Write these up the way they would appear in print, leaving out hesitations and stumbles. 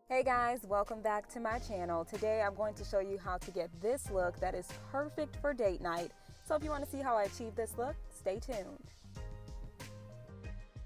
Hey guys, welcome back to my channel. Today I'm going to show you how to get this look that is perfect for date night. So if you want to see how I achieve this look, stay tuned.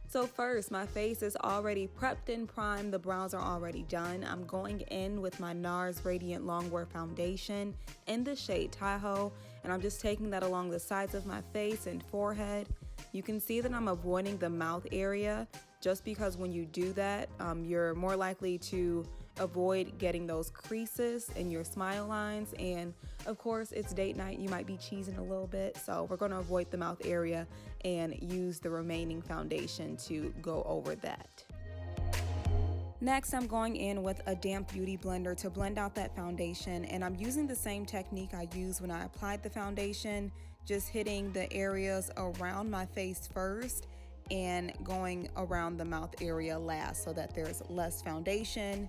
So first, my face is already prepped and primed. The brows are already done. I'm going in with my NARS Radiant Longwear Foundation in the shade Tahoe, and I'm just taking that along the sides of my face and forehead. You can see that I'm avoiding the mouth area just because when you do that, you're more likely to avoid getting those creases in your smile lines. And of course, it's date night, you might be cheesing a little bit, so we're going to avoid the mouth area and use the remaining foundation to go over that. Next, I'm going in with a damp beauty blender to blend out that foundation, and I'm using the same technique I used when I applied the foundation, just hitting the areas around my face first and going around the mouth area last so that there's less foundation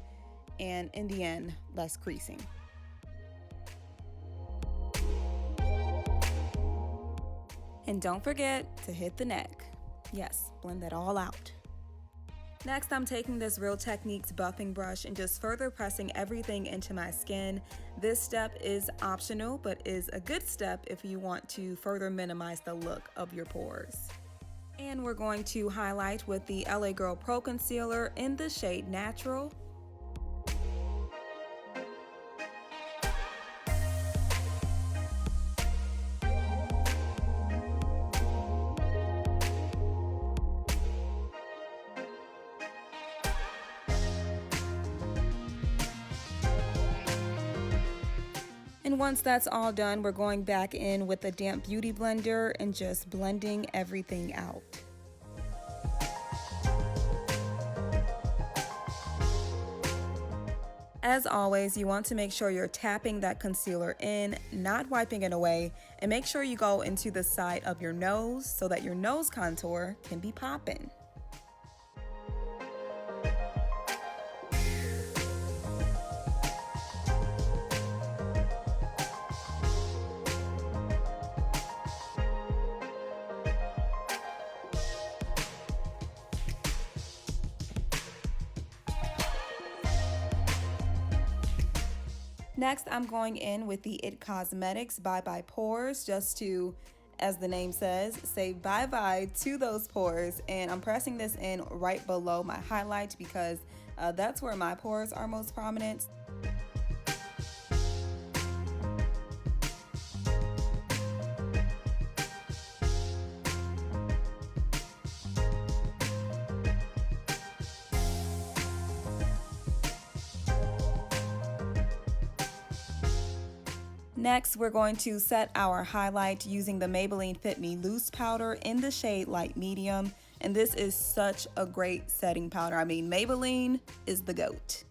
and in the end, less creasing. And don't forget to hit the neck. Yes, blend that all out. Next, I'm taking this Real Techniques buffing brush and just further pressing everything into my skin. This step is optional, but is a good step if you want to further minimize the look of your pores. And we're going to highlight with the LA Girl Pro Concealer in the shade Natural. And once that's all done, we're going back in with a damp beauty blender and just blending everything out. As always, you want to make sure you're tapping that concealer in, not wiping it away, and make sure you go into the side of your nose so that your nose contour can be popping. Next, I'm going in with the IT Cosmetics Bye Bye Pores just to, as the name says, say bye-bye to those pores. And I'm pressing this in right below my highlight because that's where my pores are most prominent. Next, we're going to set our highlight using the Maybelline Fit Me Loose Powder in the shade Light Medium. And this is such a great setting powder. I mean, Maybelline is the GOAT.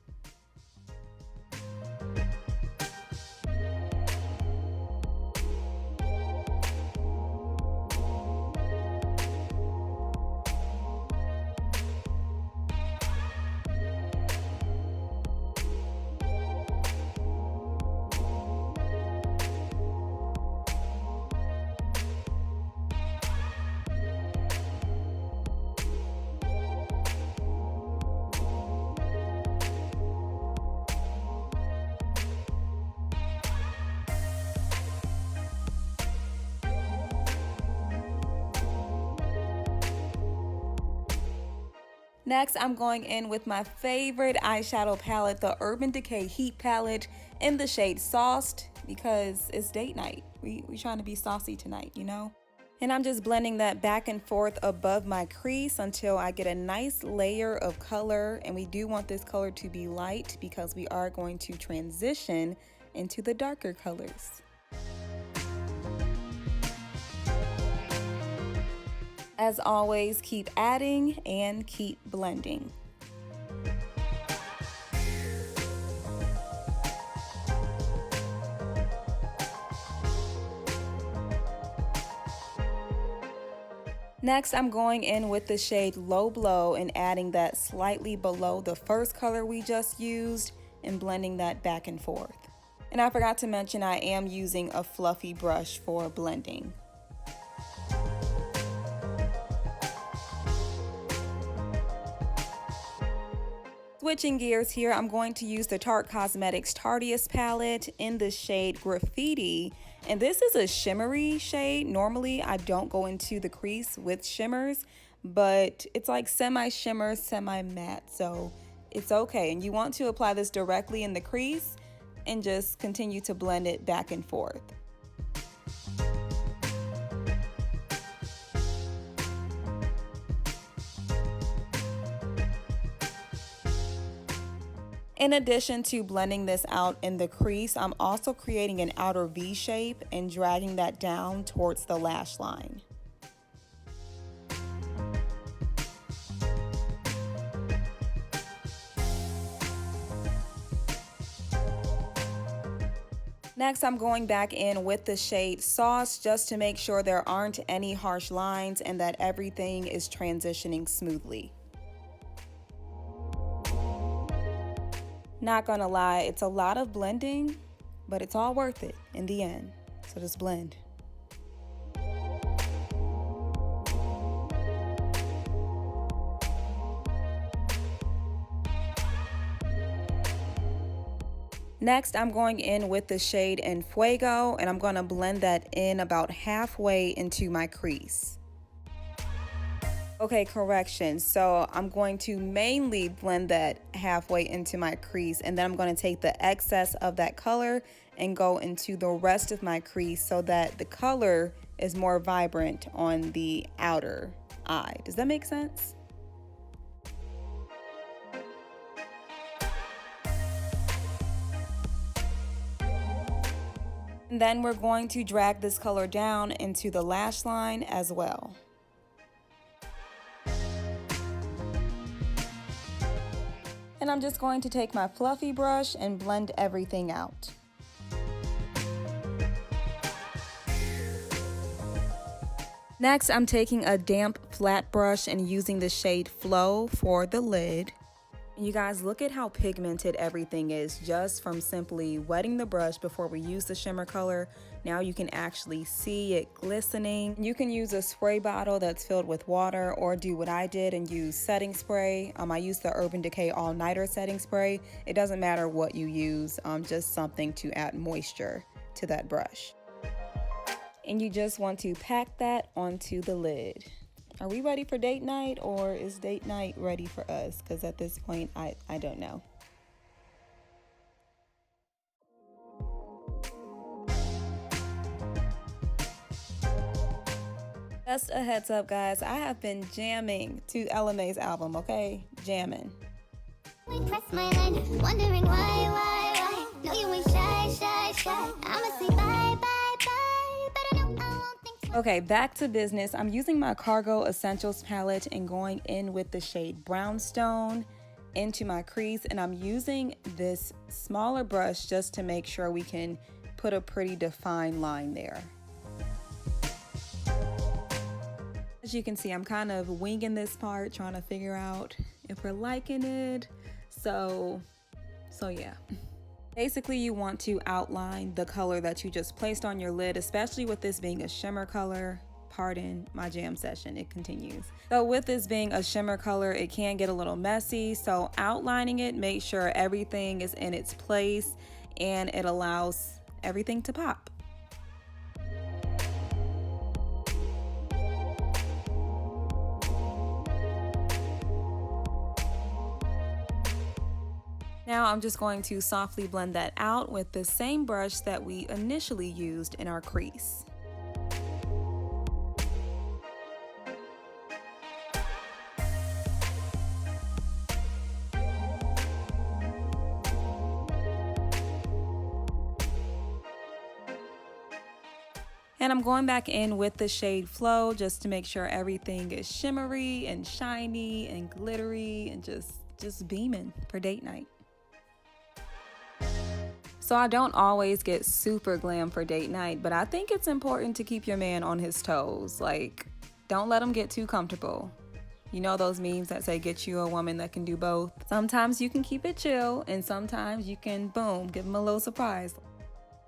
Next, I'm going in with my favorite eyeshadow palette, the Urban Decay Heat Palette in the shade Sauced, because it's date night. We trying to be saucy tonight, you know? And I'm just blending that back and forth above my crease until I get a nice layer of color. And we do want this color to be light because we are going to transition into the darker colors. As always, keep adding and keep blending. Next, I'm going in with the shade Low Blow and adding that slightly below the first color we just used and blending that back and forth. And I forgot to mention I am using a fluffy brush for blending. Switching gears here, I'm going to use the Tarte Cosmetics Tartiest palette in the shade Graffiti. And this is a shimmery shade. Normally, I don't go into the crease with shimmers, but it's like semi-shimmer, semi-matte, so it's okay. And you want to apply this directly in the crease and just continue to blend it back and forth. In addition to blending this out in the crease, I'm also creating an outer V shape and dragging that down towards the lash line. Next, I'm going back in with the shade Sauce just to make sure there aren't any harsh lines and that everything is transitioning smoothly. Not gonna lie, it's a lot of blending, but it's all worth it in the end. So just blend. Next, I'm going in with the shade En Fuego, and I'm gonna blend that in about halfway into my crease. Okay, correction. So I'm going to mainly blend that halfway into my crease, and then I'm going to take the excess of that color and go into the rest of my crease so that the color is more vibrant on the outer eye. Does that make sense? And then we're going to drag this color down into the lash line as well. And I'm just going to take my fluffy brush and blend everything out. Next, I'm taking a damp flat brush and using the shade Flow for the lid. You guys, look at how pigmented everything is just from simply wetting the brush before we use the shimmer color. Now you can actually see it glistening. You can use a spray bottle that's filled with water or do what I did and use setting spray. I used the Urban Decay All Nighter setting spray. It doesn't matter what you use, just something to add moisture to that brush. And you just want to pack that onto the lid. Are we ready for date night, or is date night ready for us? Because at this point, I don't know. Just a heads up, guys, I have been jamming to Ella Mai's album, okay? Jamming. Press my line, wondering why? No, you ain't shy. I'ma say bye. Okay, back to business. I'm using my Cargo Essentials palette and going in with the shade Brownstone into my crease, and I'm using this smaller brush just to make sure we can put a pretty defined line there. As you can see, I'm kind of winging this part, trying to figure out if we're liking it. So yeah. Basically, you want to outline the color that you just placed on your lid, especially with this being a shimmer color. Pardon my jam session, it continues. So with this being a shimmer color, it can get a little messy. So outlining it, make sure everything is in its place and it allows everything to pop. Now I'm just going to softly blend that out with the same brush that we initially used in our crease. And I'm going back in with the shade Flow just to make sure everything is shimmery and shiny and glittery and just beaming for date night. So I don't always get super glam for date night, but I think it's important to keep your man on his toes. Like, don't let him get too comfortable. You know those memes that say get you a woman that can do both? Sometimes you can keep it chill, and sometimes you can, boom, give him a little surprise.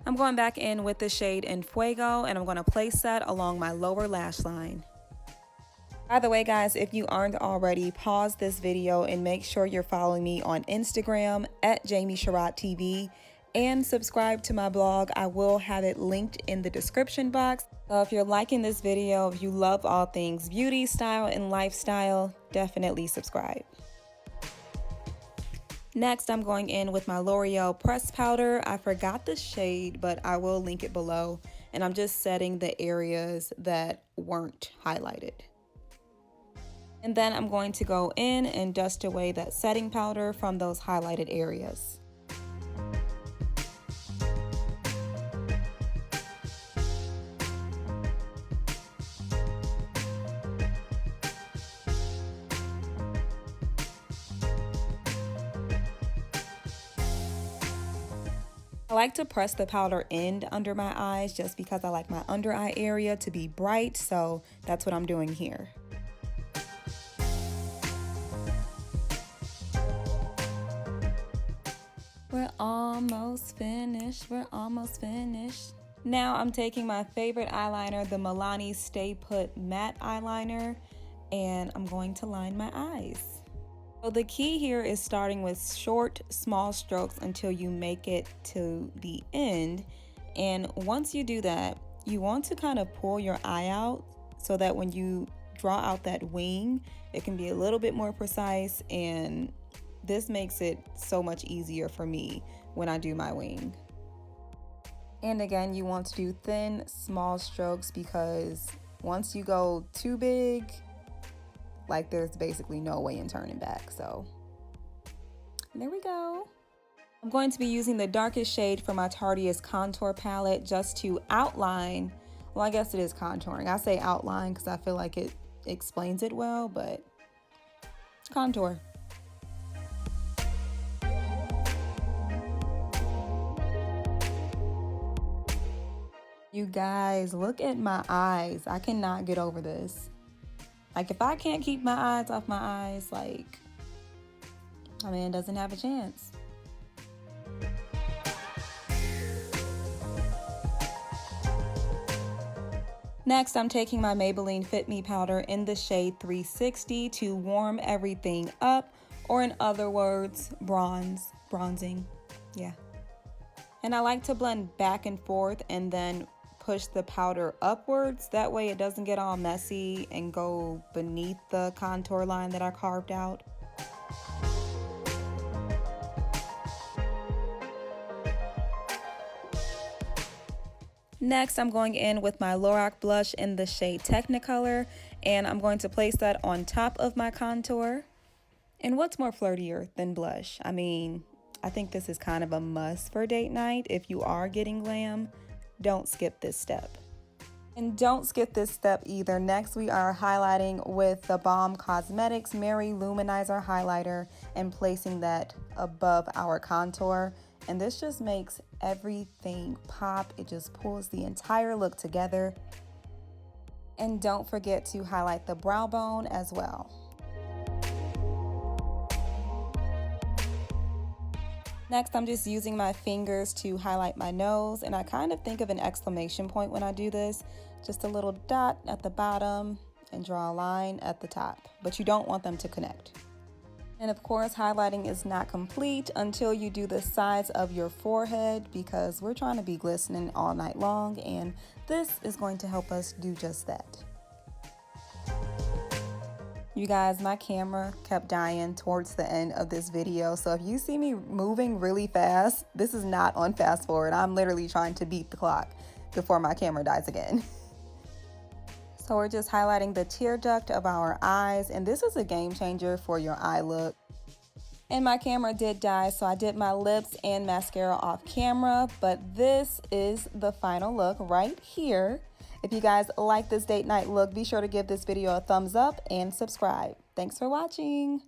I'm going back in with the shade En Fuego, and I'm going to place that along my lower lash line. By the way, guys, if you aren't already, pause this video and make sure you're following me on Instagram at JamieSherrodTV and subscribe to my blog. I will have it linked in the description box. So if you're liking this video, if you love all things beauty, style, and lifestyle, definitely subscribe. Next, I'm going in with my L'Oreal pressed powder. I forgot the shade, but I will link it below. And I'm just setting the areas that weren't highlighted. And then I'm going to go in and dust away that setting powder from those highlighted areas. I like to press the powder end under my eyes just because I like my under eye area to be bright, so that's what I'm doing here. We're almost finished, we're almost finished. Now I'm taking my favorite eyeliner, the Milani Stay Put Matte eyeliner, and I'm going to line my eyes. So the key here is starting with short, small strokes until you make it to the end. And once you do that, you want to kind of pull your eye out so that when you draw out that wing, it can be a little bit more precise, and this makes it so much easier for me when I do my wing. And again, you want to do thin, small strokes because once you go too big, like there's basically no way in turning back. So there we go. I'm going to be using the darkest shade for my Tartiest contour palette just to outline. Well, I guess it is contouring. I say outline because I feel like it explains it well, but contour. You guys, look at my eyes. I cannot get over this. Like, if I can't keep my eyes off my eyes, like, my man doesn't have a chance. Next, I'm taking my Maybelline Fit Me powder in the shade 360 to warm everything up, or in other words, bronzing. Yeah. And I like to blend back and forth and then push the powder upwards. That way it doesn't get all messy and go beneath the contour line that I carved out. Next, I'm going in with my Lorac blush in the shade Technicolor, and I'm going to place that on top of my contour. And what's more flirtier than blush? I mean, I think this is kind of a must for date night. If you are getting glam, don't skip this step. And don't skip this step either. Next, we are highlighting with the Balm Cosmetics Mary Lou-Manizer highlighter and placing that above our contour. And this just makes everything pop. It just pulls the entire look together. And don't forget to highlight the brow bone as well. Next, I'm just using my fingers to highlight my nose, and I kind of think of an exclamation point when I do this. Just a little dot at the bottom and draw a line at the top, but you don't want them to connect. And of course, highlighting is not complete until you do the sides of your forehead, because we're trying to be glistening all night long, and this is going to help us do just that. You guys, my camera kept dying towards the end of this video, so if you see me moving really fast, this is not on fast forward. I'm literally trying to beat the clock before my camera dies again. So we're just highlighting the tear duct of our eyes, and this is a game changer for your eye look. And my camera did die, so I did my lips and mascara off camera, but this is the final look right here. If you guys like this date night look, be sure to give this video a thumbs up and subscribe. Thanks for watching.